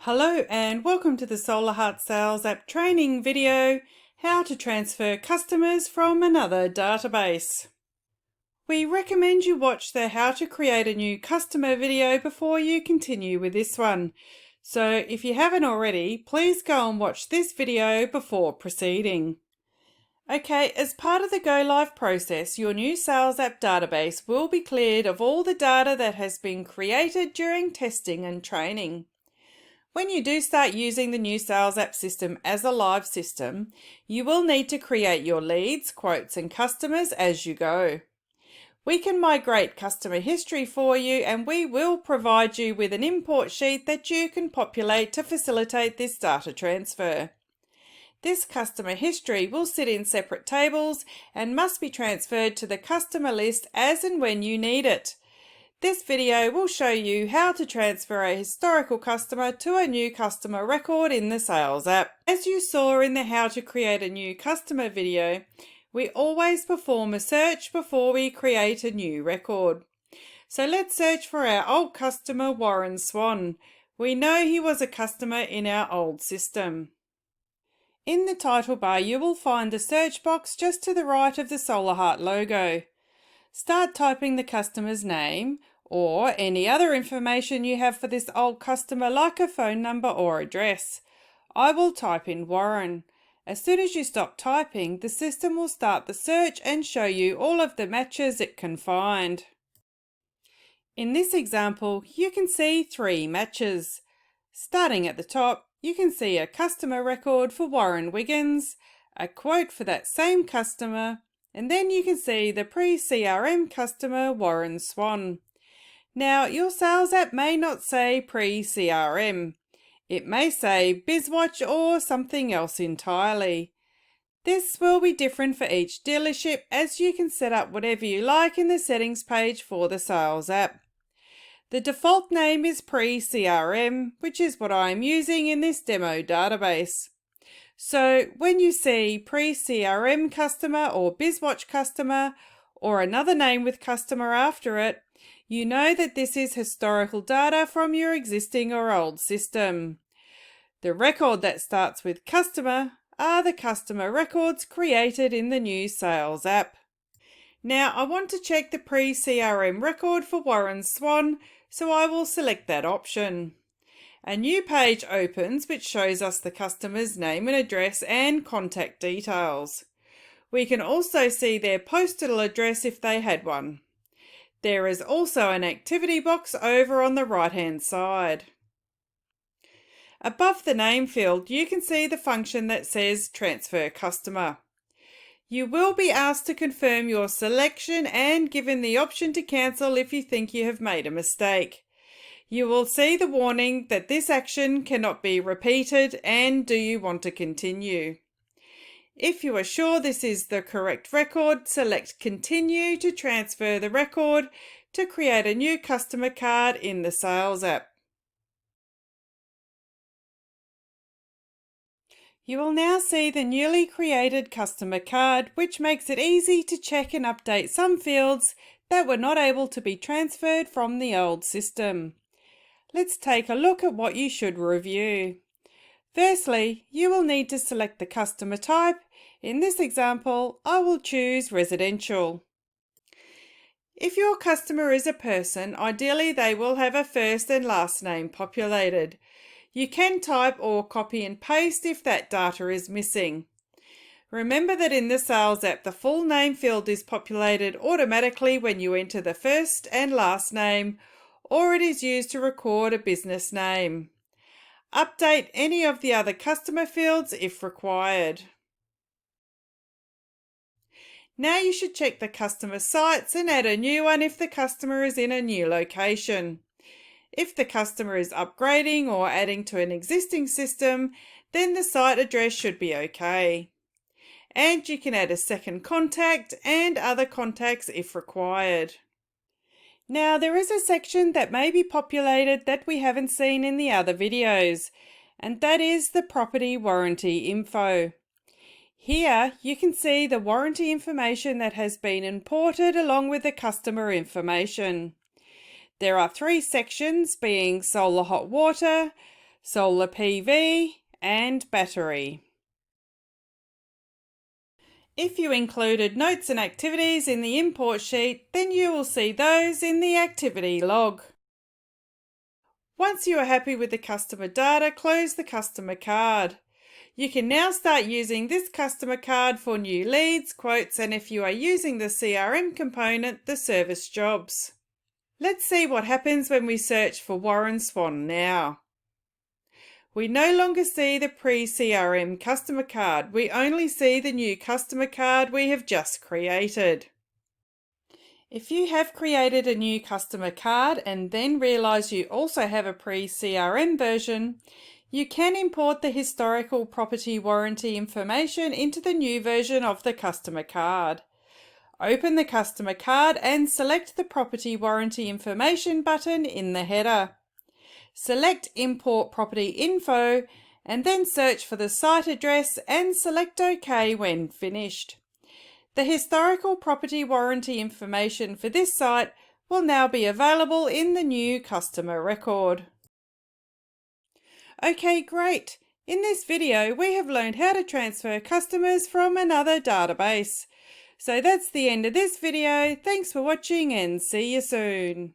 Hello and welcome to the Solahart Sales App training video, how to transfer customers from another database. We recommend you watch the how to create a new customer video before you continue with this one. So if you haven't already, please go and watch this video before proceeding. Okay, as part of the Go Live process, your new Sales App database will be cleared of all the data that has been created during testing and training. When you do start using the new Sales App system as a live system, you will need to create your leads, quotes and customers as you go. We can migrate customer history for you, and we will provide you with an import sheet that you can populate to facilitate this data transfer. This customer history will sit in separate tables and must be transferred to the customer list as and when you need it. This video will show you how to transfer a historical customer to a new customer record in the Sales App. As you saw in the How to Create a New Customer video, we always perform a search before we create a new record. So let's search for our old customer Warren Swan. We know he was a customer in our old system. In the title bar you will find the search box just to the right of the Solahart logo. Start typing the customer's name or any other information you have for this old customer, like a phone number or address. I will type in Warren. As soon as you stop typing, the system will start the search and show you all of the matches it can find. In this example, you can see 3 matches. Starting at the top, you can see a customer record for Warren Wiggins, a quote for that same customer, and then you can see the pre-CRM customer Warren Swan. Now, your Sales App may not say pre-CRM. It may say BizWatch or something else entirely. This will be different for each dealership, as you can set up whatever you like in the settings page for the Sales App. The default name is pre-CRM, which is what I am using in this demo database. So when you see pre-CRM customer or BizWatch customer or another name with customer after it, you know that this is historical data from your existing or old system. The record that starts with customer are the customer records created in the new Sales App. Now I want to check the pre-CRM record for Warren Swan, so I will select that option. A new page opens which shows us the customer's name and address and contact details. We can also see their postal address if they had one. There is also an activity box over on the right hand side. Above the name field you can see the function that says Transfer Customer. You will be asked to confirm your selection and given the option to cancel if you think you have made a mistake. You will see the warning that this action cannot be repeated and do you want to continue. If you are sure this is the correct record, select Continue to transfer the record to create a new customer card in the Sales App. You will now see the newly created customer card, which makes it easy to check and update some fields that were not able to be transferred from the old system. Let's take a look at what you should review. Firstly, you will need to select the customer type. In this example, I will choose residential. If your customer is a person, ideally they will have a first and last name populated. You can type or copy and paste if that data is missing. Remember that in the Sales App, the full name field is populated automatically when you enter the first and last name, or it is used to record a business name. Update any of the other customer fields if required. Now you should check the customer sites and add a new one if the customer is in a new location. If the customer is upgrading or adding to an existing system, then the site address should be okay. And you can add a second contact and other contacts if required. Now there is a section that may be populated that we haven't seen in the other videos, and that is the property warranty info. Here you can see the warranty information that has been imported along with the customer information. There are 3 sections, being solar hot water, solar PV, and battery. If you included notes and activities in the import sheet, then you will see those in the activity log. Once you are happy with the customer data, close the customer card. You can now start using this customer card for new leads, quotes, and if you are using the CRM component, the service jobs. Let's see what happens when we search for Warren Swan now. We no longer see the pre-CRM customer card. We only see the new customer card we have just created. If you have created a new customer card and then realise you also have a pre-CRM version, you can import the historical property warranty information into the new version of the customer card. Open the customer card and select the property warranty information button in the header. Select Import Property Info and then search for the site address and select OK when finished. The historical property warranty information for this site will now be available in the new customer record. Okay, great. In this video, we have learned how to transfer customers from another database. So that's the end of this video. Thanks for watching and see you soon.